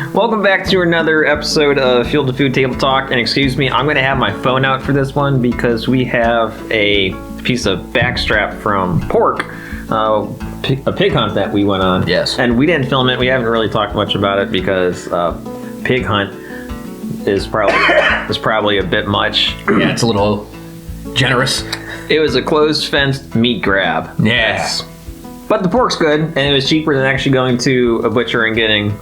Welcome back to another episode of Field to Food Table Talk. And excuse me, I'm going to have my phone out for this one because we have a piece of backstrap from pork, a pig hunt that we went on. Yes. And we didn't film it. We haven't really talked much about it because pig hunt is probably a bit much. Yeah, it's a little generous. It was a closed fenced meat grab. Yes. But the pork's good, and it was cheaper than actually going to a butcher and getting,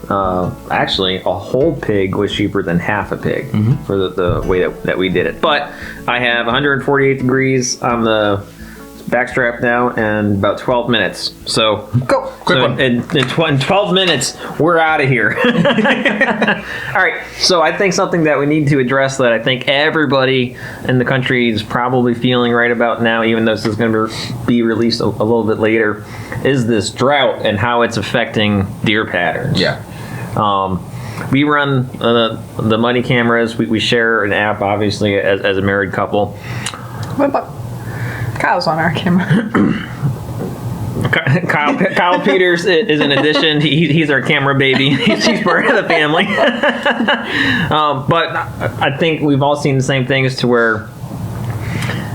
actually, a whole pig was cheaper than half a pig for the way that we did it. But I have 148 degrees on the backstrap now and about 12 minutes. So, Go. Quick one. In 12 minutes, we're out of here. All right, so I think something that we need to address that I think everybody in the country is probably feeling right about now, even though this is going to be released a little bit later, is this drought and how it's affecting deer patterns. Yeah. We run the money cameras. We share an app, obviously, as a married couple. What about Kyle's on our camera? Kyle Peters is an addition. He's our camera baby. He's part of the family. But I think we've all seen the same things to where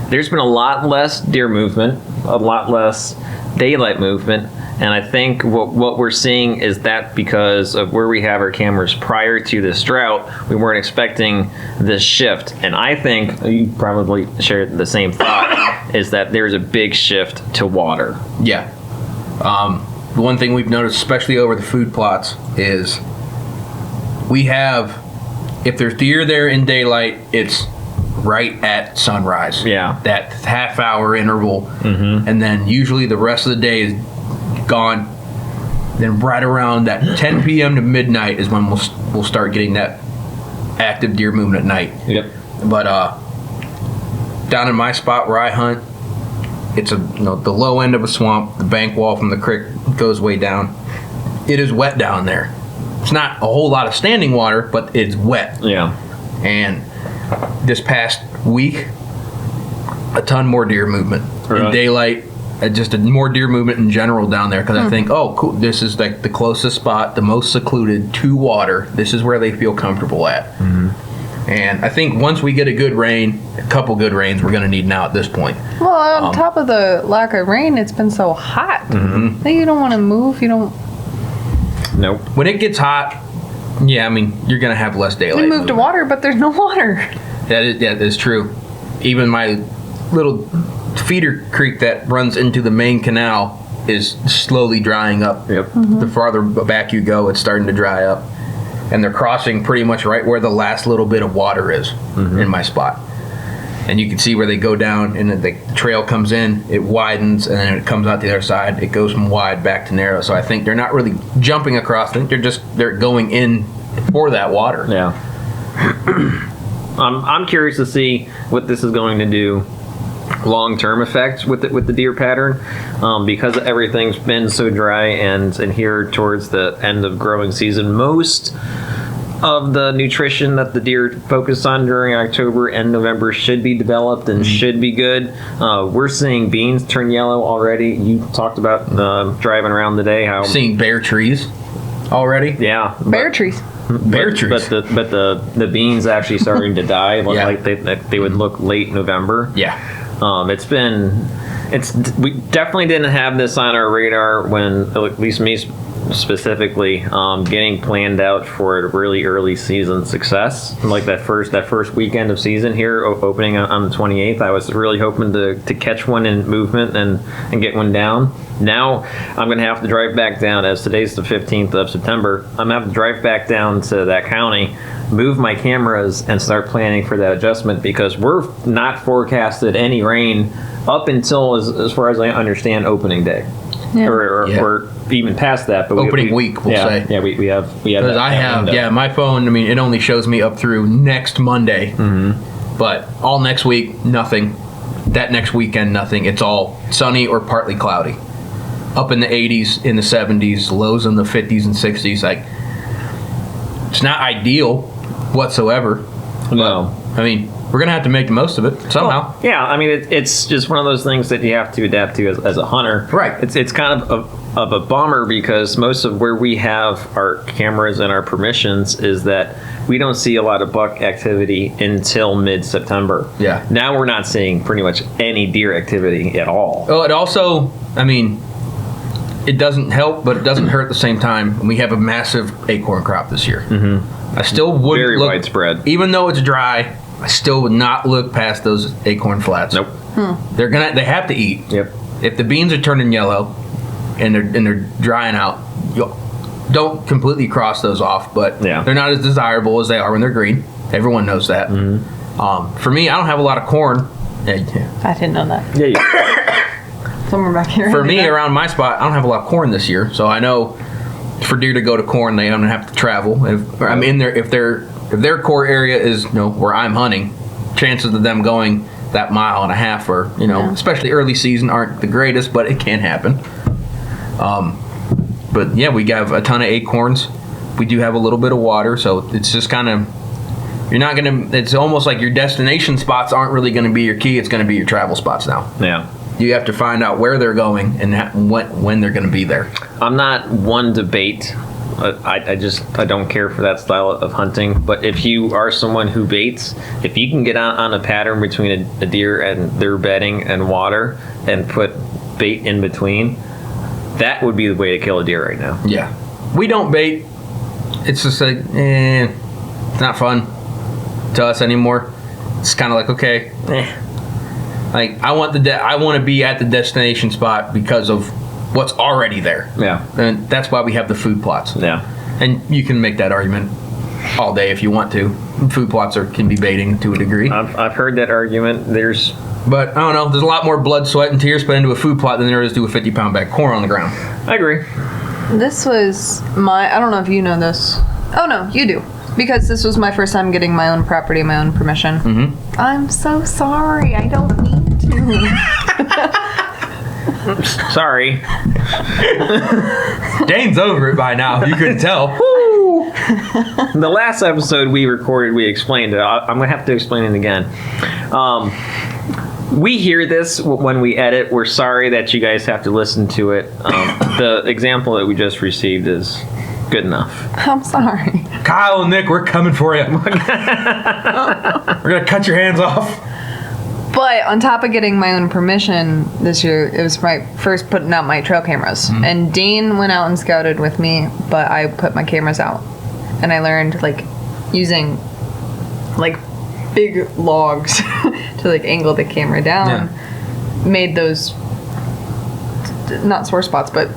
there's been a lot less deer movement, a lot less daylight movement. And I think what we're seeing is that because of where we have our cameras prior to this drought, we weren't expecting this shift. And I think you probably share the same thought, is that there's a big shift to water. Yeah. The one thing we've noticed, especially over the food plots, is we have, if there's deer there in daylight, it's right at sunrise. Yeah. That half-hour interval. And then usually the rest of the day is gone. Then right around that 10 p.m. to midnight is when we'll start getting that active deer movement at night. Yep. But down in my spot where I hunt, it's the low end of a swamp. The bank wall from the creek goes way down. It is wet down there. It's not a whole lot of standing water, but it's wet. Yeah. And this past week, a ton more deer movement in daylight. Just more deer movement in general down there because I think, oh, cool, this is like the closest spot, the most secluded to water. This is where they feel comfortable at. And I think once we get a couple good rains, we're going to need now at this point. Well, on top of the lack of rain, it's been so hot that you don't want to move. You don't. Nope. When it gets hot, yeah, I mean, you're going to have less daylight. We move to water, but there's no water. That is true. Even my little feeder creek that runs into the main canal is slowly drying up. Yep. The farther back you go, it's starting to dry up. And they're crossing pretty much right where the last little bit of water is in my spot. And you can see where they go down, and the trail comes in, it widens, and then it comes out the other side. It goes from wide back to narrow. So I think they're not really jumping across. I think they're going in for that water. Yeah. I'm curious to see what this is going to do long-term effect with the deer pattern, because everything's been so dry and here towards the end of growing season, most of the nutrition that the deer focus on during October and November should be developed and should be good. We're seeing beans turn yellow already. You talked about driving around today how Seeing bare trees already. yeah, Bare trees. Bare trees. but the beans actually starting to die like they would look late November. Yeah. We definitely didn't have this on our radar when, at least me specifically, getting planned out for a really early season success. Like that first weekend of season here, opening on the 28th, I was really hoping to catch one in movement and get one down. Now I'm going to have to drive back down, as today's the 15th of September. I'm going to have to drive back down to that county, move my cameras, and start planning for that adjustment because we're not forecasted any rain up until, as far as I understand, opening day. Yeah. Or even past that. But Opening week, we'll say. Yeah, we have. Because I have, my phone, I mean, it only shows me up through next Monday. But all next week, nothing. That next weekend, nothing. It's all sunny or partly cloudy. Up in the 80s, in the 70s, lows in the 50s and 60s. Like, it's not ideal whatsoever. No. I mean, we're going to have to make the most of it somehow. Well, yeah, I mean, it's just one of those things that you have to adapt to as a hunter. Right. It's kind of of a bummer because most of where we have our cameras and our permissions is that we don't see a lot of buck activity until mid-September. Yeah. Now we're not seeing pretty much any deer activity at all. Well, it also, I mean, it doesn't help, but it doesn't hurt at the same time. We have a massive acorn crop this year. I still would Very look, widespread. even though it's dry. I still would not look past those acorn flats. Nope. They have to eat. Yep. If the beans are turning yellow and they're drying out, you don't completely cross those off, but Yeah. they're not as desirable as they are when they're green. Everyone knows that. For me, I don't have a lot of corn. I didn't know that. Yeah. Somewhere back here. For me, around my spot, I don't have a lot of corn this year, so I know for deer to go to corn, they don't have to travel. If I'm in there, if their core area is where I'm hunting, chances of them going that mile and a half or especially early season aren't the greatest, but it can happen. But yeah, we have a ton of acorns. We do have a little bit of water, so it's just kind of it's almost like your destination spots aren't really going to be your key. It's going to be your travel spots now. Yeah. You have to find out where they're going and when they're going to be there. I'm not one to bait. I don't care for that style of hunting. But if you are someone who baits, if you can get on a pattern between a deer and their bedding and water and put bait in between, that would be the way to kill a deer right now. Yeah. We don't bait. It's just like, it's not fun to us anymore. It's kind of like, okay, like I want to be at the destination spot because of what's already there. Yeah. And that's why we have the food plots. Yeah. And you can make that argument all day if you want to. Food plots can be baiting to a degree. I've heard that argument. But I don't know. There's a lot more blood, sweat, and tears put into a food plot than there is to a 50-pound bag of corn on the ground. I agree. This was I don't know if you know this. Oh, no, you do. Because this was my first time getting my own property, my own permission. Mm-hmm. I'm so sorry. I don't need to. Sorry. Dane's over it by now. You couldn't tell. The last episode we recorded, we explained it. I'm going to have to explain it again. We hear this when we edit. We're sorry that you guys have to listen to it. The example that we just received is good enough. I'm sorry. Kyle and Nick, we're coming for you. We're going to cut your hands off. But on top of getting my own permission this year, it was my first putting out my trail cameras. Mm-hmm. And Dane went out and scouted with me, but I put my cameras out. And I learned, using, big logs to, angle the camera down. Yeah. Made those, not sore spots, but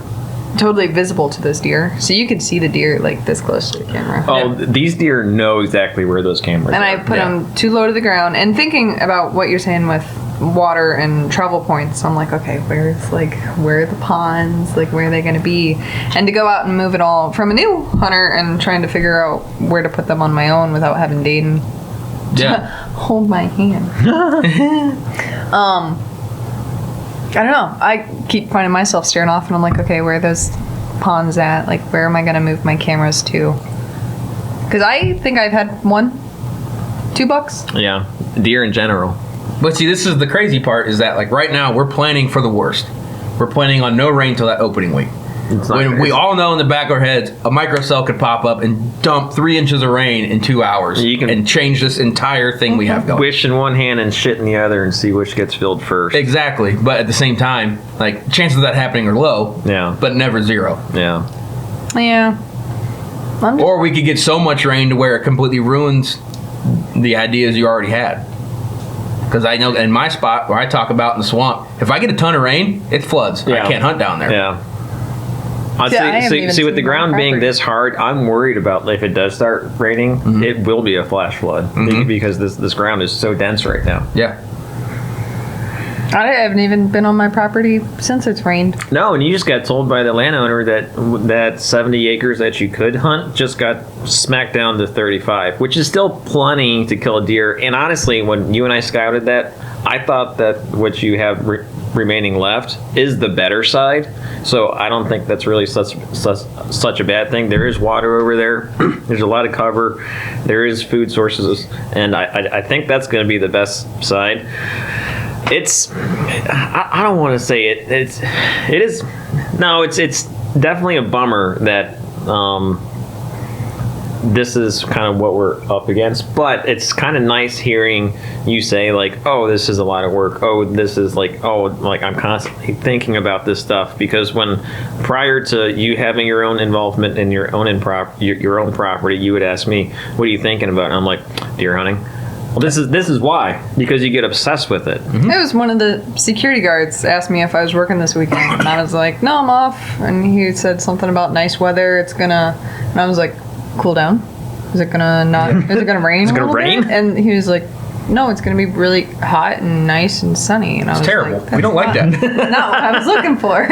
totally visible to those deer. So you could see the deer, this close to the camera. Oh, these deer know exactly where those cameras And are. I put them too low to the ground. And thinking about what you're saying with water and travel points, I'm like, okay, where are the ponds? Where are they going to be? And to go out and move it all from a new hunter and trying to figure out where to put them on my own without having Dane hold my hand. I don't know. I keep finding myself staring off and I'm like, okay, where are those ponds at? Where am I going to move my cameras to? Because I think I've had 2 bucks. Yeah, deer in general. But see, this is the crazy part is that, right now, we're planning for the worst. We're planning on no rain till that opening week. When we all know in the back of our heads, a microcell could pop up and dump 3 inches of rain in 2 hours and change this entire thing we have going. Wish in one hand and shit in the other and see which gets filled first. Exactly. But at the same time, chances of that happening are low, but never zero. Yeah. Yeah. Or we could get so much rain to where it completely ruins the ideas you already had. Because I know in my spot where I talk about in the swamp, if I get a ton of rain, it floods. Yeah. I can't hunt down there. Yeah. See, with the ground being this hard, I'm worried about if it does start raining, it will be a flash flood because this ground is so dense right now. Yeah. I haven't even been on my property since it's rained. No, and you just got told by the landowner that 70 acres that you could hunt just got smacked down to 35, which is still plenty to kill a deer. And honestly, when you and I scouted that, I thought that what you have remaining left is the better side. So I don't think that's really such a bad thing. There is water over there. There's a lot of cover. There is food sources, and I think that's going to be the best side. I don't want to say it. It's definitely a bummer that this is kind of what we're up against, but it's kind of nice hearing you say like, oh, this is a lot of work. Oh, this is like, oh, like I'm constantly thinking about this stuff, because when prior to you having your own involvement in your own property, you would ask me, what are you thinking about? And I'm like, deer hunting. Well, this is why, because you get obsessed with it. It was one of the security guards asked me if I was working this weekend, and I was like, no, I'm off. And he said something about nice weather. And I was like, cool down. Is it gonna rain? Is it gonna rain? Bit? And he was like, no, it's gonna be really hot and nice and sunny. And I was terrible. Like, we don't like that. Not what I was looking for.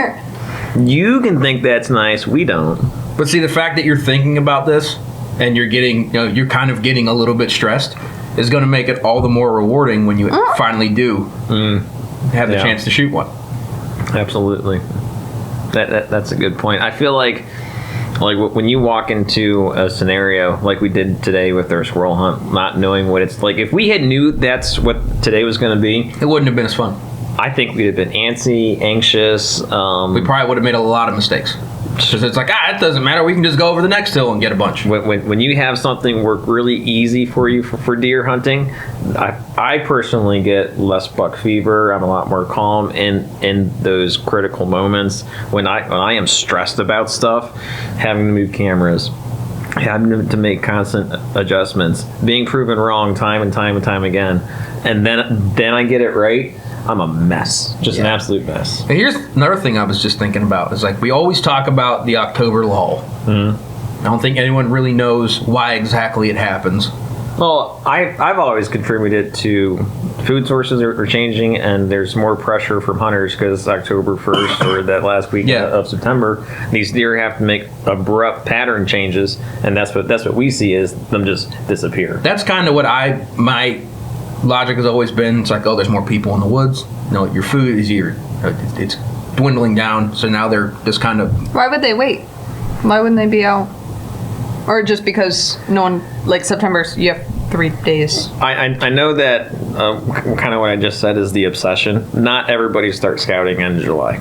You can think that's nice. We don't. But see, the fact that you're thinking about this and you're kind of getting a little bit stressed is going to make it all the more rewarding when you finally do have the chance to shoot one. Absolutely. That's a good point. I feel like when you walk into a scenario like we did today with our squirrel hunt, not knowing what it's like, if we had knew that's what today was going to be, it wouldn't have been as fun. I think we'd have been antsy, anxious. We probably would have made a lot of mistakes. Because it's like, it doesn't matter. We can just go over the next hill and get a bunch. When you have something work really easy for you for deer hunting, I personally get less buck fever. I'm a lot more calm in those critical moments. When I am stressed about stuff, having to move cameras, having to make constant adjustments, being proven wrong time and time and time again, and then I get it right, I'm a mess. Just an absolute mess. And here's another thing I was just thinking about. Is like we always talk about the October lull. I don't think anyone really knows why exactly it happens. Well, I've always contributed to food sources are changing, and there's more pressure from hunters because October 1st or that last week of September, these deer have to make abrupt pattern changes, and that's what we see is them just disappear. That's kind of what my logic has always been. It's like, oh, there's more people in the woods. Your food is it's dwindling down. So now they're just kind of. Why would they wait? Why wouldn't they be out? Or just because no one, like September, you have 3 days. I know that kind of what I just said is the obsession. Not everybody starts scouting in July.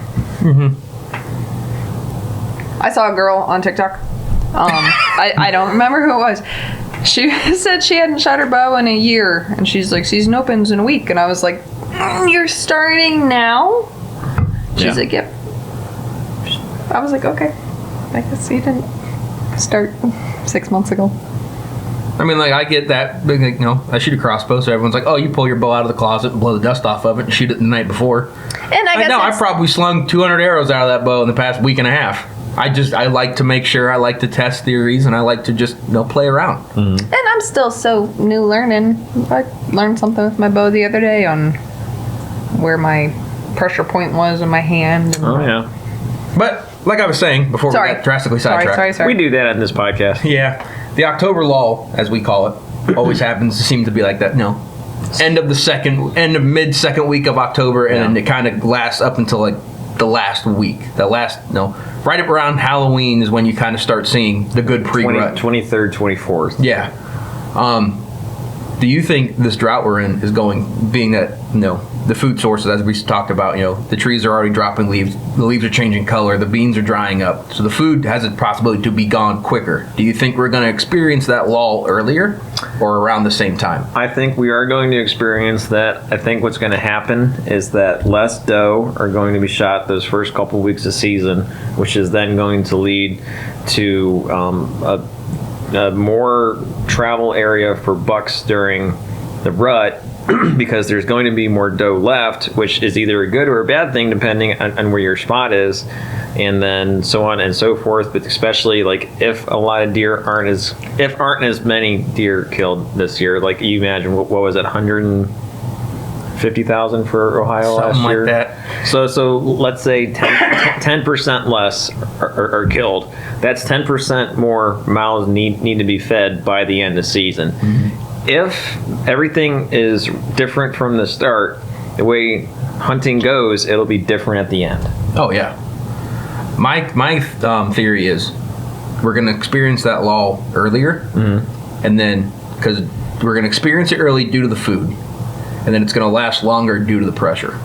I saw a girl on TikTok. I don't remember who it was. She said she hadn't shot her bow in a year, and she's like, season opens in a week. And I was like, you're starting now? She's like, yep. I was like, okay. I guess you didn't start 6 months ago. I mean, like, I get that. I shoot a crossbow, so everyone's like, oh, you pull your bow out of the closet and blow the dust off of it and shoot it the night before. And I guess I probably slung 200 arrows out of that bow in the past week and a half. I like to make sure, I like to test theories, and I like to just play around. And I'm still so new learning. I learned something with my bow the other day on where my pressure point was in my hand. Yeah. But like I was saying before, we got drastically sidetracked. Sorry. We do that in this podcast. Yeah. The October lull, as we call it, always happens to seem to be like that. End of mid-second week of October, and then it kind of lasts up until like the last week. Right up around Halloween is when you kind of start seeing the good pre-rut. 23rd, 24th. Yeah. Do you think this drought we're in is being that, the food sources, as we talked about, the trees are already dropping leaves, the leaves are changing color, the beans are drying up, so the food has a possibility to be gone quicker. Do you think we're going to experience that lull earlier or around the same time? I think we are going to experience that. I think what's going to happen is that less doe are going to be shot those first couple weeks of season, which is then going to lead to a more travel area for bucks during the rut, because there's going to be more doe left, which is either a good or a bad thing depending on where your spot is, and then so on and so forth. But especially like if a lot of deer aren't as many deer killed this year, like you imagine what was it, 150,000 for Ohio last year? Something like that. So let's say 10% less are killed. That's 10% more mouths need to be fed by the end of season. If everything is different from the start, the way hunting goes, it'll be different at the end. Oh yeah. My theory is we're going to experience that lull earlier, and then because we're going to experience it early due to the food, and then it's going to last longer due to the pressure.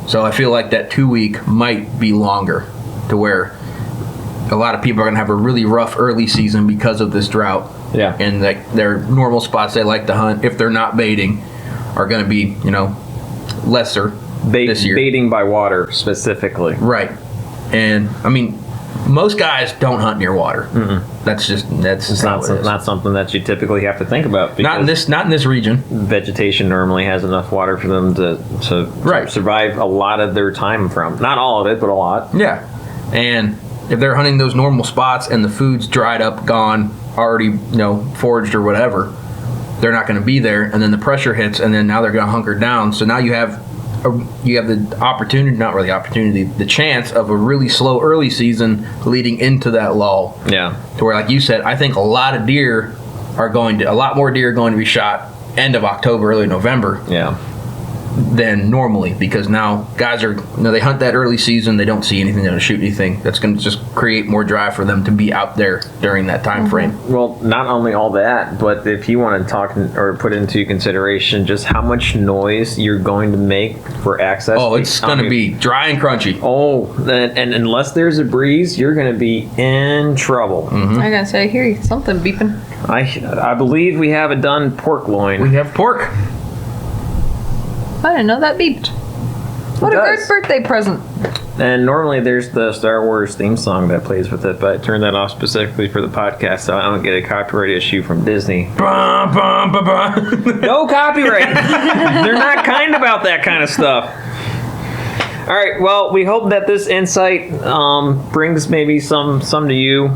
So I feel like that 2 week might be longer to where a lot of people are going to have a really rough early season because of this drought. Yeah. And like their normal spots they like to hunt, if they're not baiting, are going to be, lesser this year. Baiting by water specifically. Right. And I mean, most guys don't hunt near water. That's just Not something that you typically have to think about. Not in this region. Vegetation normally has enough water for them to Right. survive a lot of their time from. Not all of it, but a lot. Yeah. And if they're hunting those normal spots and the food's dried up, gone, already, foraged or whatever, they're not going to be there. And then the pressure hits, and then now they're going to hunker down. So now you have the opportunity, not really opportunity, the chance of a really slow early season leading into that lull. Yeah. To where, like you said, I think a lot more deer are going to be shot end of October, early November. Yeah. Than normally, because now guys are they hunt that early season, they don't see anything, they don't shoot anything. That's going to just create more drive for them to be out there during that time frame. Well, not only all that, but if you want to talk or put into consideration just how much noise you're going to make for access. Oh, it's going to be dry and crunchy. Oh, and unless there's a breeze, you're going to be in trouble. I'm gonna say, I hear something beeping. I believe we have a done pork loin. We have pork. I didn't know that beeped. What a great birthday present. And normally there's the Star Wars theme song that plays with it, but I turned that off specifically for the podcast so I don't get a copyright issue from Disney. Bah, bah, bah, bah. No copyright. They're not kind about that kind of stuff. All right. Well, we hope that this insight brings maybe some to you.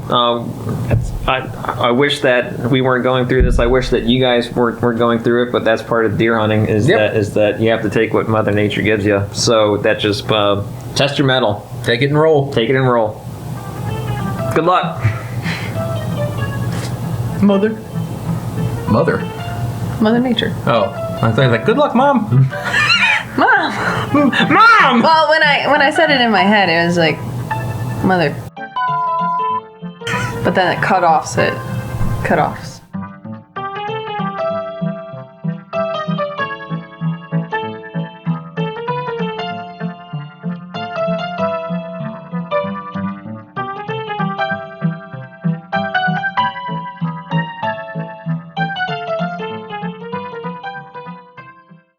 I wish that we weren't going through this. I wish that you guys weren't going through it. But that's part of deer hunting is that you have to take what Mother Nature gives you. So that just test your mettle. Take it and roll. Take it and roll. Good luck. Mother Nature. Oh, I thought like, good luck, Mom. Mom. Well, when I said it in my head, it was like, mother. But then it cut offs.